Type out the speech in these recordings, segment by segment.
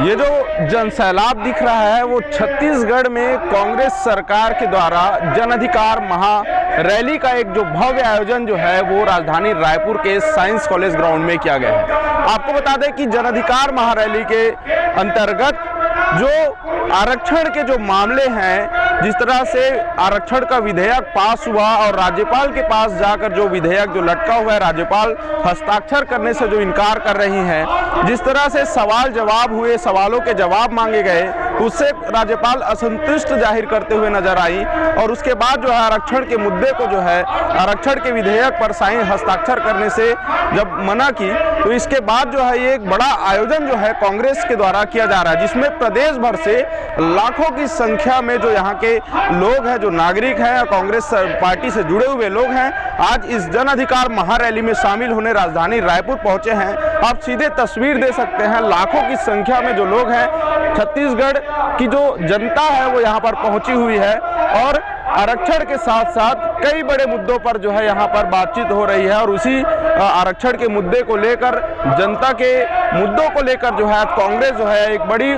ये जो जनसैलाब दिख रहा है वो छत्तीसगढ़ में कांग्रेस सरकार के द्वारा जन अधिकार महा रैली का एक जो भव्य आयोजन जो है वो राजधानी रायपुर के साइंस कॉलेज ग्राउंड में किया गया है। आपको बता दें कि जन अधिकार महा रैली के अंतर्गत जो आरक्षण के जो मामले हैं, जिस तरह से आरक्षण का विधेयक पास हुआ और राज्यपाल के पास जाकर जो विधेयक जो लटका हुआ है, राज्यपाल हस्ताक्षर करने से जो इनकार कर रही हैं, जिस तरह से सवाल जवाब हुए, सवालों के जवाब मांगे गए, उससे राज्यपाल असंतुष्ट जाहिर करते हुए नजर आई। और उसके बाद जो है आरक्षण के मुद्दे को जो है आरक्षण के विधेयक पर साइन हस्ताक्षर करने से जब मना की, तो इसके बाद जो है ये एक बड़ा आयोजन जो है कांग्रेस के द्वारा किया जा रहा है, जिसमें प्रदेश भर से लाखों की संख्या में जो यहाँ के लोग हैं, जो नागरिक हैं, कांग्रेस पार्टी से जुड़े हुए लोग हैं, आज इस जन अधिकार महारैली में शामिल होने राजधानी रायपुर पहुंचे हैं। आप सीधे तस्वीर दे सकते हैं, लाखों की संख्या में जो लोग हैं, छत्तीसगढ़ की जो जनता है वो यहाँ पर पहुंची हुई है और आरक्षण के साथ साथ कई बड़े मुद्दों पर जो है यहाँ पर बातचीत हो रही है। और उसी आरक्षण के मुद्दे को लेकर, जनता के मुद्दों को लेकर जो है आज कांग्रेस जो है एक बड़ी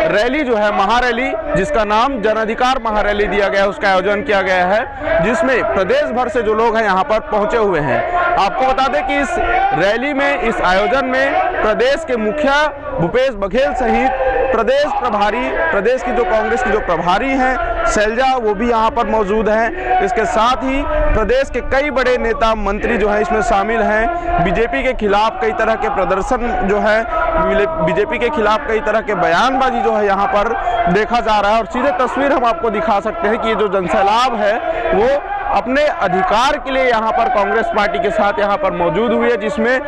रैली जो है महारैली, जिसका नाम जन अधिकार महारैली दिया गया है, उसका आयोजन किया गया है, जिसमें प्रदेश भर से जो लोग हैं यहाँ पर पहुंचे हुए हैं। आपको बता दें कि इस रैली में, इस आयोजन में प्रदेश के मुखिया भूपेश बघेल सहित प्रदेश प्रभारी, प्रदेश की जो कांग्रेस की जो प्रभारी हैं शैलजा, वो भी यहाँ पर मौजूद हैं। इसके साथ ही प्रदेश के कई बड़े नेता मंत्री जो है इसमें शामिल हैं। बीजेपी के खिलाफ कई तरह के प्रदर्शन जो है, बीजेपी के खिलाफ कई तरह के बयानबाजी जो है यहाँ पर देखा जा रहा है। और सीधे तस्वीर हम आपको दिखा सकते हैं कि ये जो जनसैलाब है वो अपने अधिकार के लिए यहाँ पर कांग्रेस पार्टी के साथ यहाँ पर मौजूद हुई है, जिसमें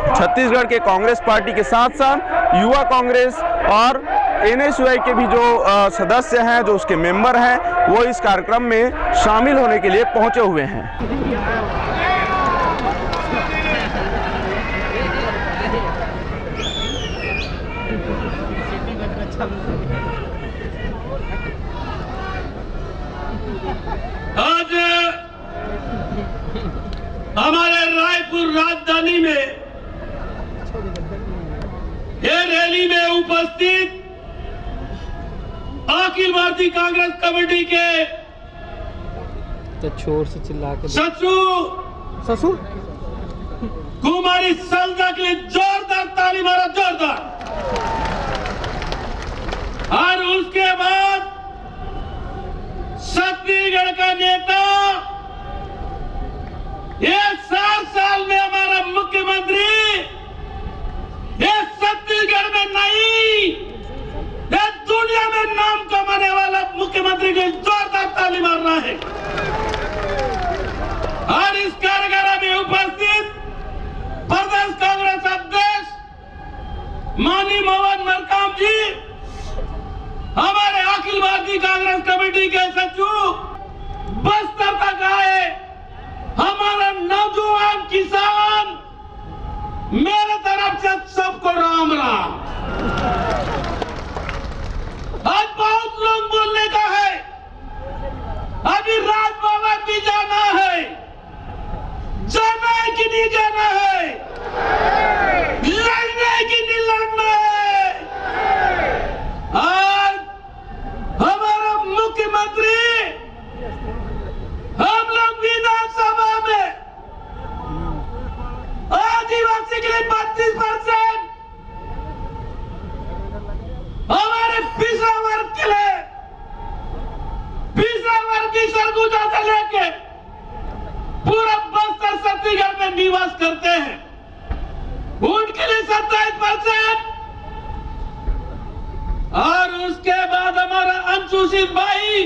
छत्तीसगढ़ के कांग्रेस पार्टी के साथ साथ युवा कांग्रेस और NSUI के भी जो सदस्य हैं, जो उसके मेंबर हैं, वो इस कार्यक्रम में शामिल होने के लिए पहुंचे हुए हैं। आज हमारे रायपुर राजधानी में ये रैली में उपस्थित अखिल भारतीय कांग्रेस कमेटी के तो छोर से चिल्ला के ससुर कुमारी शैलजा के लिए जोरदार ताली मारो, जोरदार। और उसके बाद छत्तीसगढ़ का नेता, ये 7 साल में हमारा मुख्यमंत्री, ये छत्तीसगढ़ में नहीं, ये दुनिया में नाम कमाने वाला मुख्यमंत्री को जोरदार ताली मारना है। और इस कार्यक्रम में उपस्थित प्रदेश कांग्रेस अध्यक्ष माननीय मोहन मरकाम जी, हमारे अखिल भारतीय कांग्रेस कमेटी के सचिव बस्तर तक आए, हमारा नौजवान किसान, मेरे तरफ से सबको राम राम। आज बहुत लोग बोलने का है, अभी राजभवन भी जाना है, जाना है कि नहीं जाना है, लड़ना है कि नहीं लड़ना है। आज हमारा मुख्यमंत्री, हम लोग विधानसभा में आदिवासी के लिए 32%, हमारे पिछड़ा वर्ग के लिए, पिछड़ा वर्ग की सरगुजा से लेके पूरा बस्तर छत्तीसगढ़ में निवास करते हैं, उनके लिए 27%। और उसके बाद हमारा अनुसूचित भाई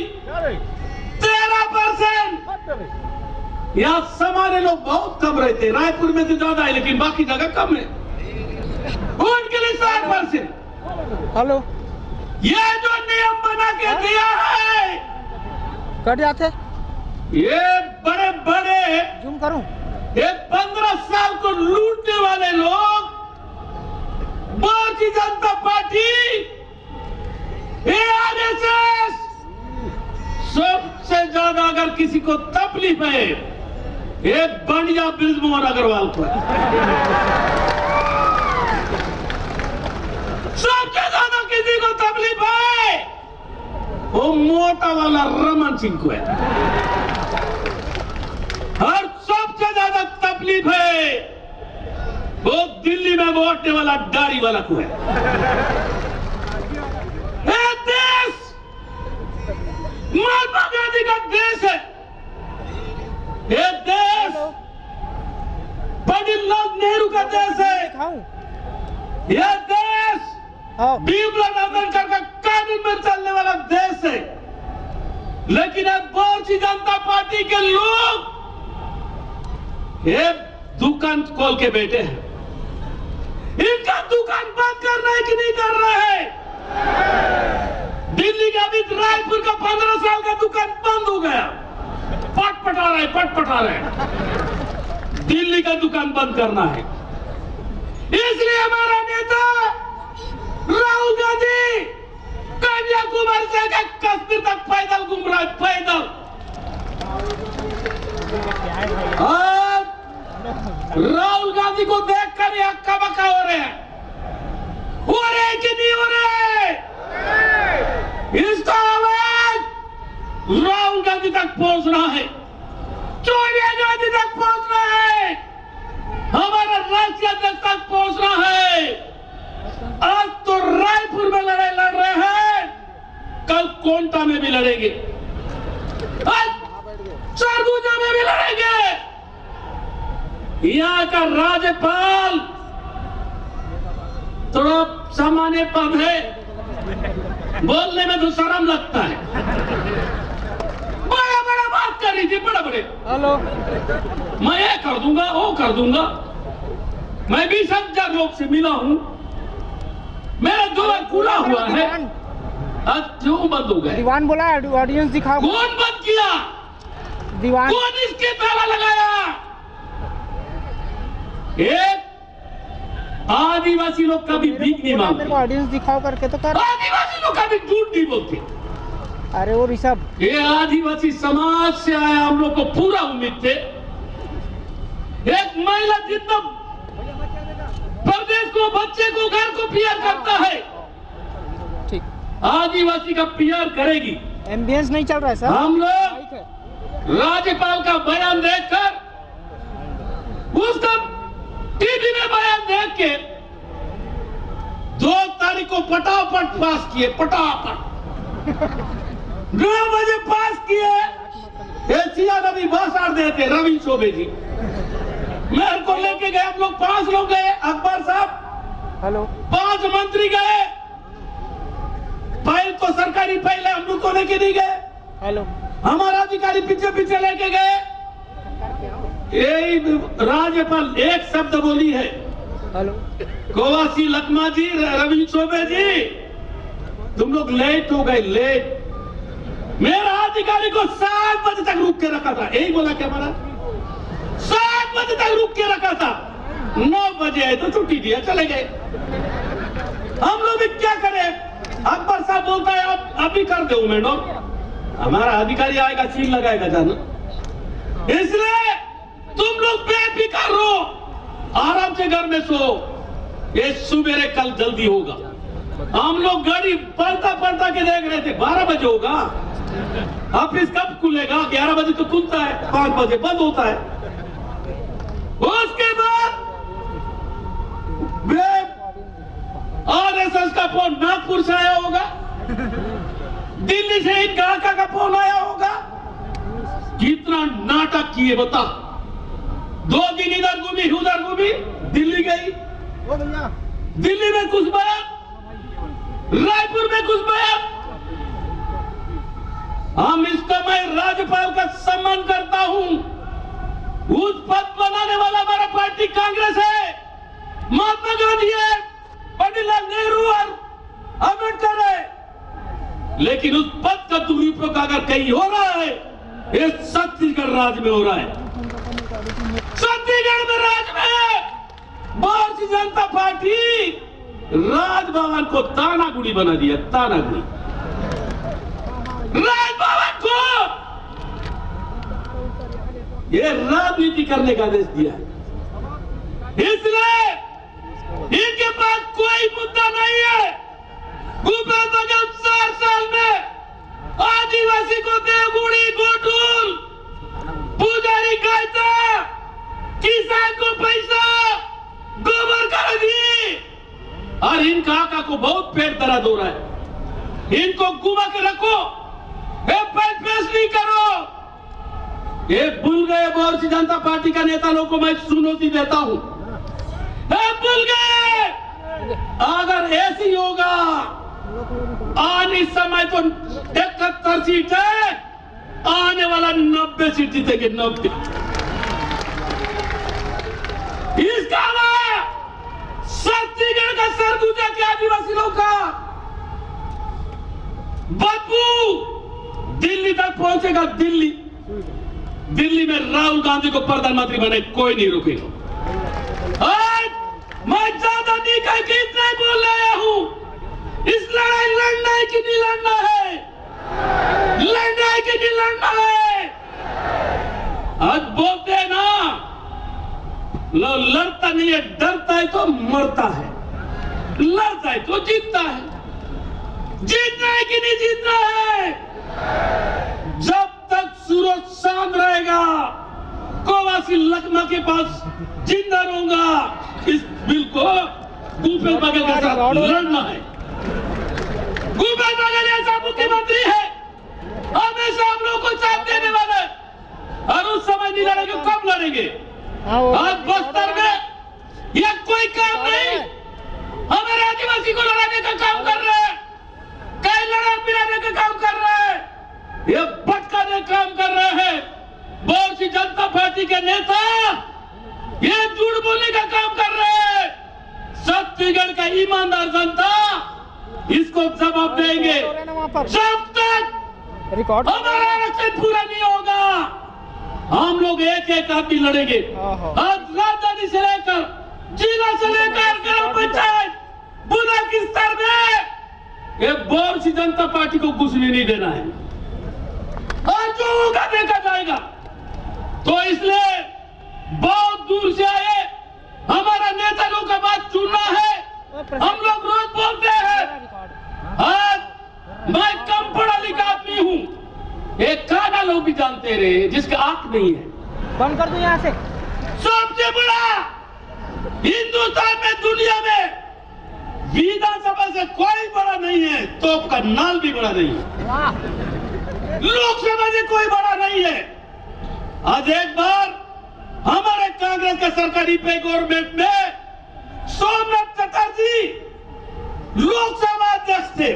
13%। यहाँ सामान्य लोग बहुत कम रहते, रायपुर में तो ज्यादा है लेकिन बाकी जगह कम है, उनके लिए 60%। हेलो, ये जो नियम बना के दिया है, कट जाते, ये बड़े बड़े जूम करूं, ये 15 साल को लूटने वाले लोग, भारतीय जनता पार्टी, ARSS, सबसे ज्यादा अगर किसी को तकलीफ है ये बंडिया बृजमोहन अग्रवाल को, सबसे ज्यादा वो मोटा वाला रमन सिंह को है। और सबसे ज्यादा तकलीफ है वो दिल्ली में वोटने वाला दाढ़ी वाला को है। ये देश महात्मा गांधी का देश है। ये देश पंडित लाल नेहरू का देश है। यह देश भीमराव अम्बेडकर का कानून में चलने वाला देश है। लेकिन अब भारतीय जनता पार्टी के लोग ये दुकान खोल के बैठे हैं। इनका दुकान बंद करना है कि नहीं कर रहा है? दिल्ली का भी रायपुर का 15 साल का दुकान बंद हो गया। पटपटा रहे दिल्ली का दुकान बंद करना है। इसलिए हमारा नेता राहुल गांधी कन्याकुमारी से कश्मीर तक पैदल घूम रहा है, पैदल। राहुल गांधी को देखकर ये हक्का बक्का हो रहे हैं। हो रहे कि नहीं हो रहे? इसका आवाज राहुल गांधी तक पहुंचना है, सोनिया गांधी तक पहुंचना है, हमारा राष्ट्रीय अध्यक्ष तक पहुंचना है। आज तो रायपुर में लड़ाई लड़ रहे हैं, कल कोंटा में भी लड़ेंगे, आज सरगुजा में भी लड़ेंगे। यहाँ का राज्यपाल थोड़ा सामान्य पद है, बोलने में तो शर्म लगता है। बड़ा बड़ा बात कर रही थी, बड़े हेलो, मैं ये कर दूंगा, वो कर दूंगा। मैं 20,000 लोग से मिला हूं, मेरा द्वार खुला हुआ है। आज क्यों बंद हो गए? दीवान बोला ऑडियंस दिखाओ। कौन बंद किया? दीवान कौन इसके ताला लगाया? एक आदिवासी लोग कभी भीख नहीं मांगते। ऑडियंस दिखाओ करके तो कर। आदिवासी लोग कभी झूठ नहीं बोलते। अरे वो ऋषभ, ये आदिवासी समाज से आया, हम लोग को पूरा उम्मीद थे। एक महिला जितना प्रदेश को, बच्चे को, घर को प्यार करता है, ठीक, आदिवासी का प्यार करेगी। एम्बियंस नहीं चल रहा है सर। हम लोग राज्यपाल का बयान देखकर, उसका टीवी में बयान देख के 2 तारीख को फटाफट पास किए, फटाफट 9 बजे पास किए। एशिया नबी भाषण देते रवि चौबे जी, मेरे को लेके गए, हम लोग 5 लोग गए, अकबर साहब, हेलो, 5 मंत्री गए। फाइल तो सरकारी फाइल है, हम लोग को लेके नहीं गए। हेलो, हमारा अधिकारी पीछे पीछे लेके गए। यही राज्यपाल एक शब्द बोली है, हेलो, गोवासी लकमा जी, रवि चौबे जी, तुम लोग लेट हो गए, लेट। मेरा अधिकारी को 7 बजे तक रुक के रखा था, यही बोला क्या हमारा? 7 बजे तक रुक के रखा था, 9 बजे आए तो छुट्टी दिया, चले गए। हम लोग भी क्या करें? अकबर साहब बोलता है आप अभी कर दो मैडम, हमारा अधिकारी आएगा, सील लगाएगा जाना। इसलिए तुम लोग बेफिक्र रहो, आराम से घर में सो। ये सुबेरे कल जल्दी होगा। हम लोग गाड़ी पलटा के देख रहे थे, 12 बजे होगा। ऑफिस कब खुलेगा? 11 बजे तो खुलता है, 5 बजे बंद होता है। उसके बाद आरएसएस का फोन नागपुर से आया होगा, दिल्ली से एक काका का फोन आया होगा। कितना नाटक किए बता। 2 दिन इधर घूमी, उधर घूमी, दिल्ली गई, दिल्ली में कुछ बयान, रायपुर में कुछ बयान। हम इसका, मैं राज्यपाल का सम्मान करता हूं। उस पद बनाने वाला हमारा पार्टी कांग्रेस है, महात्मा गांधी है, पंडित लाल नेहरू और अम्बेडकर है। लेकिन उस पद का दुरुपयोग अगर कहीं हो रहा है, ये छत्तीसगढ़ राज्य में हो रहा है। छत्तीसगढ़ में राज्य में भारतीय जनता पार्टी राजभवन को तानागुड़ी बना दिया, तानागुड़ी। राजभवन को ये राजनीति करने का आदेश दिया है। इसलिए इनके पास कोई मुद्दा नहीं है। भूपेश बघेल 4 साल में आदिवासी को देवगुड़ी गोटूल, पुजारी गायता, किसान को पैसा, गोबर खरीदी, और इनका आका को बहुत पेट दर्द हो रहा है। इनको घुमा के रखो, पेश नहीं करो। ये भूल गए भारतीय जनता पार्टी का नेता लोगों को मैं चुनौती देता हूं, भूल गए। अगर ऐसी होगा आज इस समय तो 71 सीट है, आने वाला 90 सीट जीतेंगे, 90। इसका छत्तीसगढ़ का सरगुजा के आदिवासी लोग का बदबू दिल्ली तक पहुंचेगा। दिल्ली में राहुल गांधी को प्रधानमंत्री बने कोई नहीं रुकेगा। आज मैं ज्यादा नहीं कह के इतना ही बोल रहा हूं, इस लड़ाई लड़ना है कि नहीं लड़ना है, लड़ना है कि नहीं लड़ना है। आज बोलते हैं ना, लो लड़ता नहीं है, डरता है तो मरता है, लड़ता है तो जीतता है। जीतना है कि नहीं जीतना है? जब तक सूरज चांद रहेगा, कोवासी लखमा के पास जिंदा रहूंगा। इस बिल को भूपेश बघेल के साथ लड़ना है। भूपेश बघेल ऐसा मुख्यमंत्री है, हमेशा हम लोग को साथ देने वाला है, और उस समय नहीं लड़ेंगे, कब लड़ेंगे? आज बस्तर में यह कोई काम नहीं, हमारे आदिवासी को लड़ाने का काम कर रहे हैं, कई लड़ा पिलाने का काम कर रहे हैं, ये भटकाने का काम कर रहे हैं। भारतीय जनता पार्टी के नेता ये झूठ बोलने का काम कर रहे हैं। छत्तीसगढ़ का ईमानदार जनता इसको जवाब देंगे। जब तक हमारा आरक्षण पूरा नहीं होगा, हम लोग एक एक आदमी लड़ेंगे। आज राजधानी से लेकर जिला से लेकर ग्राम पंचायत बुनियाद के स्तर में ये भारतीय जनता पार्टी को घुसने नहीं देना है, और जो होगा देखा जाएगा। तो इसलिए बहुत दूर से आए हमारा नेता लोग का बात सुनना है। हम लोग रोज बोलते हैं, आज मैं कम पढ़ा लिखा आदमी हूँ, एक काना लोग भी जानते रहे जिसका आंख नहीं है। बंद कर दो यहाँ से। सबसे बड़ा हिंदुस्तान में, दुनिया में विधानसभा से कोई बड़ा नहीं है, तोप का नाल भी बड़ा नहीं है, लोकसभा से कोई बड़ा नहीं है। आज एक बार हमारे कांग्रेस के सरकारी पे गवर्नमेंट में सोमनाथ चटर्जी लोकसभा अध्यक्ष थे।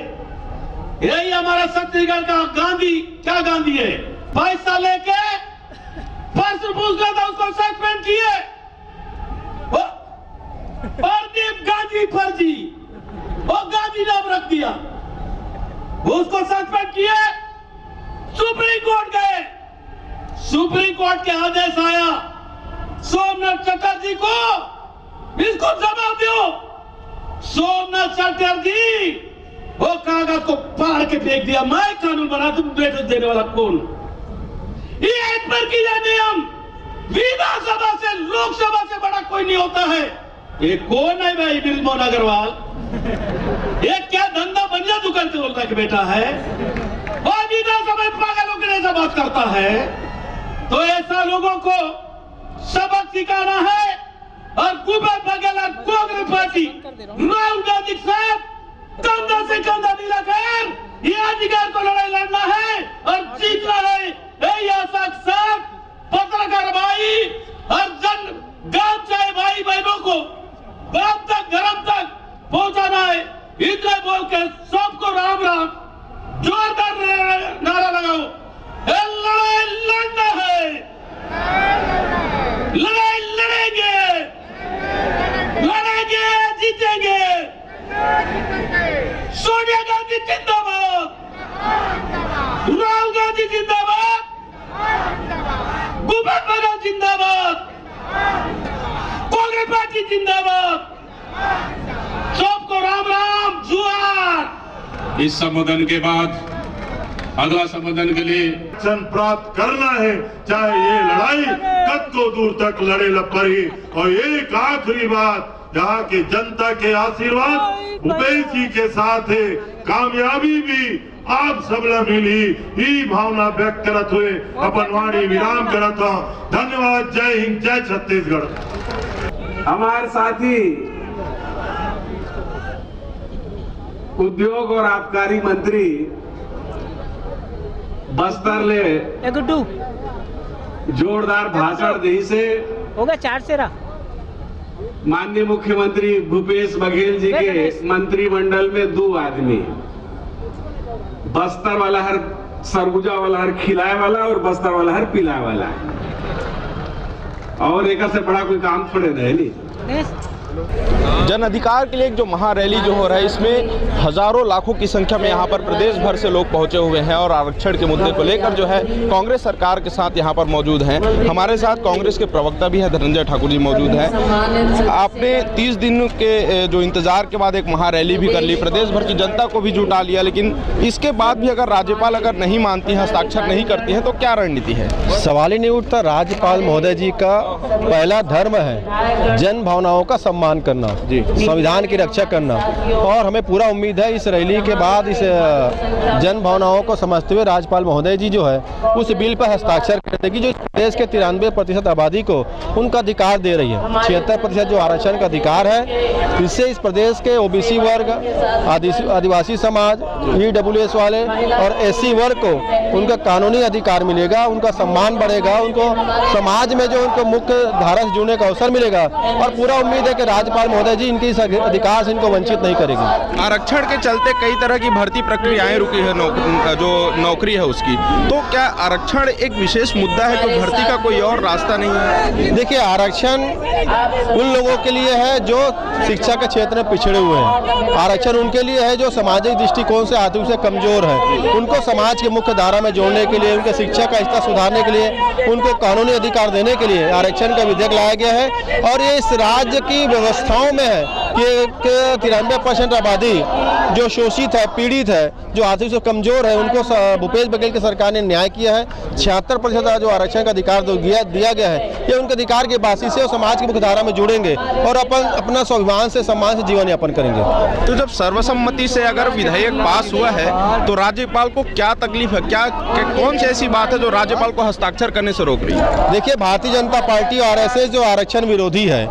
यही हमारा छत्तीसगढ़ का गांधी, क्या गांधी है, पैसा लेके पर्स पूछ रहा था, उसको सस्पेंड किए। प्रदीप गांधी फर्जी, वो गांधी नाम रख दिया, उसको सस्पेंड किए। सुप्रीम कोर्ट गए, सुप्रीम कोर्ट के आदेश आया, सोमनाथ चटर्जी को इसको जवाब दो। सोमनाथ चटर्जी वो कागज को फाड़ के फेंक दिया, मैं कानून बना, तुम नोटिस देने वाला कौन? ये एक प्रक्रिया नियम, विधानसभा से लोकसभा से बड़ा कोई नहीं होता है। ये कौन है भाई बिरमोहन अग्रवाल? ये क्या धंधा बनिया दुकान से बोलता है कि बेटा है, और विधानसभा में पागलों के जैसा बात करता है। तो ऐसा लोगों को सबक सिखाना है, और भूपेश बघेल और कांग्रेस पार्टी राहुल गांधी के साथ कंधा से कंधा मिलाकर ये अधिकार को लड़ाई लड़ना है और जीतना है। यही आशा के साथ पत्रकार भाई और जन गांव चाहे भाई बहनों को गांव तक, घरम तक पहुंचाना है। इतना बोल के सबको राम राम, जोरदार नारा लगाओ, लड़ाई लड़ना है, लड़ाई लड़ेंगे, लड़ेंगे, जीतेंगे। सोनिया गांधी जिंदाबाद, राहुल गांधी जिंदाबाद, भूपेश बघेल जिंदाबाद, कांग्रेस पार्टी जिंदाबाद। सबको राम राम, जुआर। इस संबोधन के बाद अगला संबोधन के लिए प्राप्त करना है, चाहे ये लड़ाई कद को दूर तक लड़े पड़ी। और एक आखिरी बात, यहाँ की जनता के आशीर्वाद भूपेश जी के साथ है, कामयाबी भी आप सबला मिली ई भावना व्यक्त करत हुए अपन वाणी विराम करत हूं। धन्यवाद। जय हिंद, जय छत्तीसगढ़। हमारे साथी उद्योग और आबकारी मंत्री बस्तर ले गुड्डू जोरदार भाषण दी से हो गया 4 से रहा। माननीय मुख्यमंत्री भूपेश बघेल जी के मंत्रिमंडल में 2 आदमी, बस्तर वाला हर सरगुजा वाला हर खिलाए वाला और बस्तर वाला हर पिलाए वाला, और एक से बड़ा कोई काम थोड़े नहीं। जन अधिकार के लिए एक जो महारैली जो हो रहा है, इसमें हजारों लाखों की संख्या में यहाँ पर प्रदेश भर से लोग पहुंचे हुए हैं और आरक्षण के मुद्दे को लेकर जो है कांग्रेस सरकार के साथ यहाँ पर मौजूद हैं। हमारे साथ कांग्रेस के प्रवक्ता भी है, धनंजय ठाकुर जी मौजूद हैं। आपने 30 दिन के जो इंतजार के बाद एक महारैली भी कर ली, प्रदेश भर की जनता को भी जुटा लिया, लेकिन इसके बाद भी अगर राज्यपाल अगर नहीं मानती है, हस्ताक्षर नहीं करती है, तो क्या रणनीति है? सवाल ही नहीं उठता। राज्यपाल महोदय जी का पहला धर्म है जन भावनाओं का सम्मान करना, संविधान की रक्षा करना, और हमें पूरा उम्मीद है इस रैली के बाद इस जन भावनाओं को समझते हुए राज्यपाल महोदय जी जो है उस बिल पर हस्ताक्षर कर देगी जो देश के 93% आबादी को उनका अधिकार दे रही है। 76% जो आरक्षण का अधिकार है, इससे इस प्रदेश के ओबीसी वर्ग, आदिवासी समाज, ईडब्ल्यूएस वाले और एससी वर्ग को उनका कानूनी अधिकार मिलेगा, उनका सम्मान बढ़ेगा, उनको समाज में जो उनको मुख्य धारा से जुड़ने का अवसर मिलेगा, और पूरा उम्मीद है कि राज्यपाल महोदय जी इनके इस अधिकार से इनको वंचित नहीं करेगी। आरक्षण के चलते कई तरह की भर्ती प्रक्रियाएं रुकी है, जो नौकरी है उसकी, तो क्या आरक्षण एक विशेष मुद्दा है कि भर्ती का कोई और रास्ता नहीं है? देखिए, आरक्षण उन लोगों के लिए है जो शिक्षा के क्षेत्र में पिछड़े हुए हैं, आरक्षण उनके लिए है जो सामाजिक दृष्टिकोण से आर्थिक से कमजोर है, उनको समाज की मुख्य धारा में जोड़ने के लिए, उनके शिक्षा का स्तर सुधारने के लिए, उनको कानूनी अधिकार देने के लिए आरक्षण का विधेयक लाया गया है। और ये इस राज्य की व्यवस्थाओं में है कि 93% आबादी जो शोषित है, पीड़ित है, जो आर्थिक से कमजोर है, उनको भूपेश बघेल की सरकार ने न्याय किया है। 76% जो आरक्षण का अधिकार दिया गया है, ये उनके अधिकार की बासिस से समाज की मुख्यधारा में जुड़ेंगे और अपना स्वाभिमान से, सम्मान से जीवन यापन करेंगे। तो जब सर्वसम्मति से अगर विधेयक पास हुआ है तो राज्यपाल को क्या तकलीफ है? क्या कौन सी ऐसी बात है जो राज्यपाल को हस्ताक्षर करने से रोक रही है? देखिए, भारतीय जनता पार्टी और आरएसएस जो आरक्षण विरोधी है,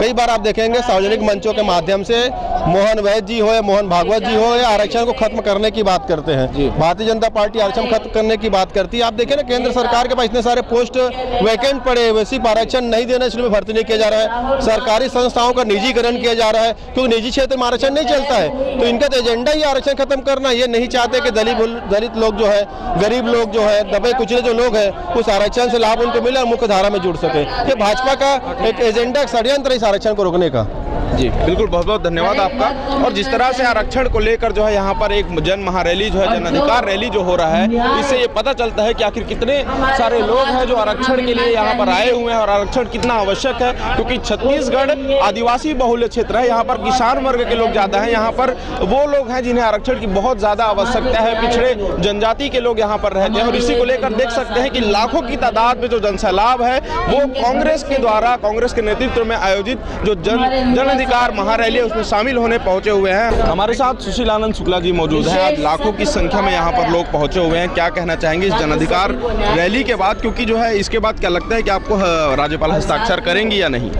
कई बार आप देखेंगे सार्वजनिक मंचों के माध्यम से मोहन वैद्य जी हो या मोहन भागवत जी हो, या आरक्षण को खत्म करने की बात करते हैं। भारतीय जनता पार्टी आरक्षण खत्म करने की बात करती है। आप देखिए ना, केंद्र सरकार के पास इतने सारे पोस्ट वैकेंट पड़े हुए, सिर्फ आरक्षण नहीं देना इसलिए भर्ती नहीं किया जा रहा है। सरकारी संस्थाओं का निजीकरण किया जा रहा है क्योंकि निजी क्षेत्र में आरक्षण नहीं चलता है, तो इनका तो एजेंडा ही आरक्षण खत्म करना। ये नहीं चाहते कि दलित लोग जो है, गरीब लोग जो है, दबे कुचले जो लोग हैं, उस आरक्षण से लाभ उनको मिले और मुख्य धारा में जुड़ सके। ये भाजपा का एक एजेंडा, षड्यंत्र इस आरक्षण को रोकने का। जी बिल्कुल, बहुत बहुत धन्यवाद आपका। और जिस तरह से आरक्षण को लेकर जो है यहाँ पर एक जन महारैली जो है, जन अधिकार रैली जो हो रहा है, इससे ये पता चलता है कि आखिर कितने सारे लोग हैं जो आरक्षण के लिए यहाँ पर आए हुए हैं और आरक्षण कितना आवश्यक है। क्योंकि छत्तीसगढ़ आदिवासी बहुल्य क्षेत्र है, यहाँ पर किसान वर्ग के लोग ज़्यादा हैं, यहाँ पर वो लोग हैं जिन्हें आरक्षण की बहुत ज़्यादा आवश्यकता है, पिछड़े जनजाति के लोग यहाँ पर रहते हैं। और इसी को लेकर देख सकते हैं कि लाखों की तादाद में जो जनसैलाब है वो कांग्रेस के द्वारा, कांग्रेस के नेतृत्व में आयोजित जो जन अधिकार महारैली है उसमें शामिल होने पहुंचे हुए हैं। हमारे साथ सुशील आनंद शुक्ला जी मौजूद हैं। आज लाखों की संख्या में यहाँ पर लोग पहुंचे हुए हैं। क्या कहना चाहेंगे इस जन अधिकार रैली के बाद, क्योंकि जो है इसके बाद क्या लगता है कि आपको राज्यपाल हस्ताक्षर करेंगी या नहीं?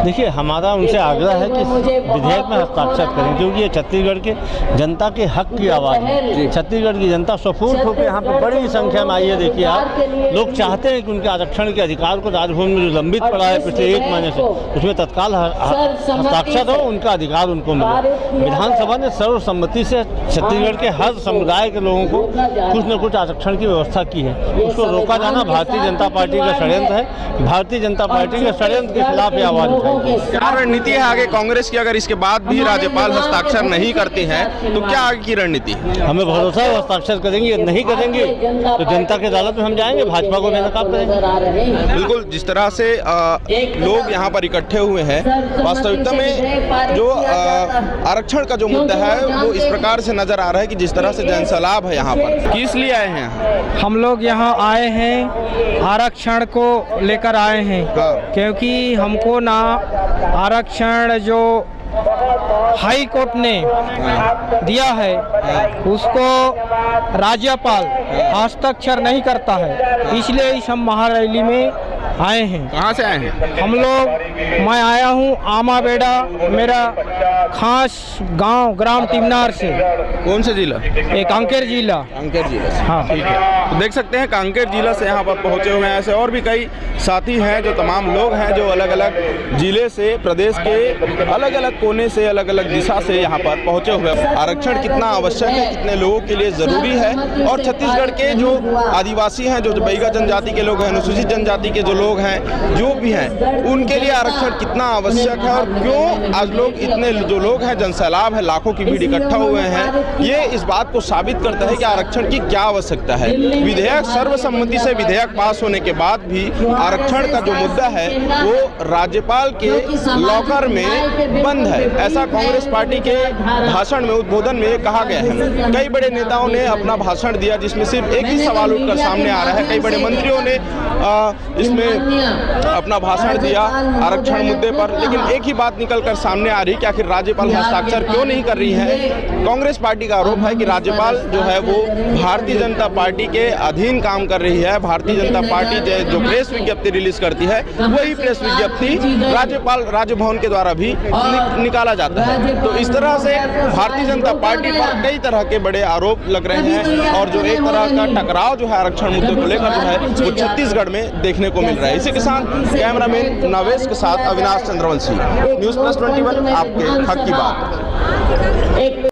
देखिए, हमारा उनसे आग्रह है कि विधेयक में हस्ताक्षर करें, क्योंकि ये छत्तीसगढ़ के जनता के हक की आवाज़ है। छत्तीसगढ़ की जनता स्वफूर्त होकर यहाँ पर बड़ी संख्या में आई है। देखिए, आप लोग चाहते हैं कि उनके आरक्षण के अधिकार को राजभवन में जो लंबित पड़ा है पिछले 1 महीने से, उसमें तत्काल हस्ताक्षर हो, उनका अधिकार उनको मिले। विधानसभा ने सर्वसम्मति से छत्तीसगढ़ के हर समुदाय के लोगों को कुछ न कुछ आरक्षण की व्यवस्था की है। उसको रोका जाना भारतीय जनता पार्टी का षड्यंत्र है। भारतीय जनता पार्टी के षड्यंत्र के खिलाफ ये आवाज उठाएगी। क्या रणनीति है आगे कांग्रेस की? अगर इसके बाद भी राज्यपाल हस्ताक्षर नहीं करती है तो क्या आगे की रणनीति? हमें भरोसा है हस्ताक्षर करेंगे, नहीं करेंगे तो जनता की अदालत में हम जाएंगे, भाजपा को बेनकाब करेंगे। बिल्कुल, जिस तरह से लोग यहाँ पर इकट्ठे हुए हैं, वास्तविकता में जो आरक्षण का जो मुद्दा है वो इस प्रकार से नजर आ रहा है कि जिस तरह से जनसैलाब है यहाँ पर। किस लिए आए हैं? हम लोग यहाँ आए हैं आरक्षण को लेकर आए हैं, क्योंकि हमको ना आरक्षण जो हाई कोर्ट ने दिया है उसको राज्यपाल हस्ताक्षर नहीं करता है, इसलिए इस हम महारैली में आए हैं। कहाँ से आए हैं? हम लोग, मैं आया हूँ आमाबेड़ा, मेरा खास गांव ग्राम टिमनार से। कौन से जिला? एक कांकेर जिला। कांकेर जिला से। हाँ ठीक है, तो देख सकते हैं कांकेर जिला से यहाँ पर पहुँचे हुए हैं। ऐसे और भी कई साथी हैं, जो तमाम लोग हैं जो अलग अलग जिले से, प्रदेश के अलग अलग कोने से, अलग अलग दिशा से यहाँ पर पहुँचे हुए हैं। आरक्षण कितना आवश्यक है, कितने लोगों के लिए ज़रूरी है, और छत्तीसगढ़ के जो आदिवासी हैं, जो बैगा जनजाति के लोग हैं, अनुसूचित जनजाति के जो लोग हैं, जो भी हैं, उनके लिए आरक्षण कितना आवश्यक है, और क्यों आज लोग इतने जो लोग हैं, जनसैलाब है, लाखों की भीड़ इकट्ठा हुए हैं, ये इस बात को साबित करता है कि आरक्षण की क्या आवश्यकता है। विधेयक सर्वसम्मति से विधेयक पास होने के बाद भी आरक्षण का जो मुद्दा है वो राज्यपाल के लॉकर में बंद है, ऐसा कांग्रेस पार्टी के भाषण में, उद्बोधन में कहा गया है। कई बड़े नेताओं ने अपना भाषण दिया जिसमें सिर्फ एक ही सवाल उठकर सामने आ रहा है। कई बड़े मंत्रियों ने इसमें अपना भाषण दिया आरक्षण मुद्दे पर, लेकिन एक ही बात निकल कर सामने आ रही कि आखिर राज्यपाल हस्ताक्षर क्यों नहीं कर रही है। कांग्रेस पार्टी का आरोप है कि राज्यपाल जो है वो भारतीय जनता पार्टी के अधीन काम कर रही है। भारतीय जनता पार्टी जो प्रेस विज्ञप्ति रिलीज करती है, वही प्रेस विज्ञप्ति राज्यपाल राजभवन के द्वारा भी निकाला जाता है। तो इस तरह से भारतीय जनता पार्टी पर कई तरह के बड़े आरोप लग रहे हैं, और जो एक तरह का टकराव जो है आरक्षण मुद्दे को लेकर जो है वो छत्तीसगढ़ में देखने को मिल रहा है। इसी के साथ कैमरामैन नवेश के साथ अविनाश चंद्रवंशी, न्यूज़ प्लस 21, आपके हक की बात।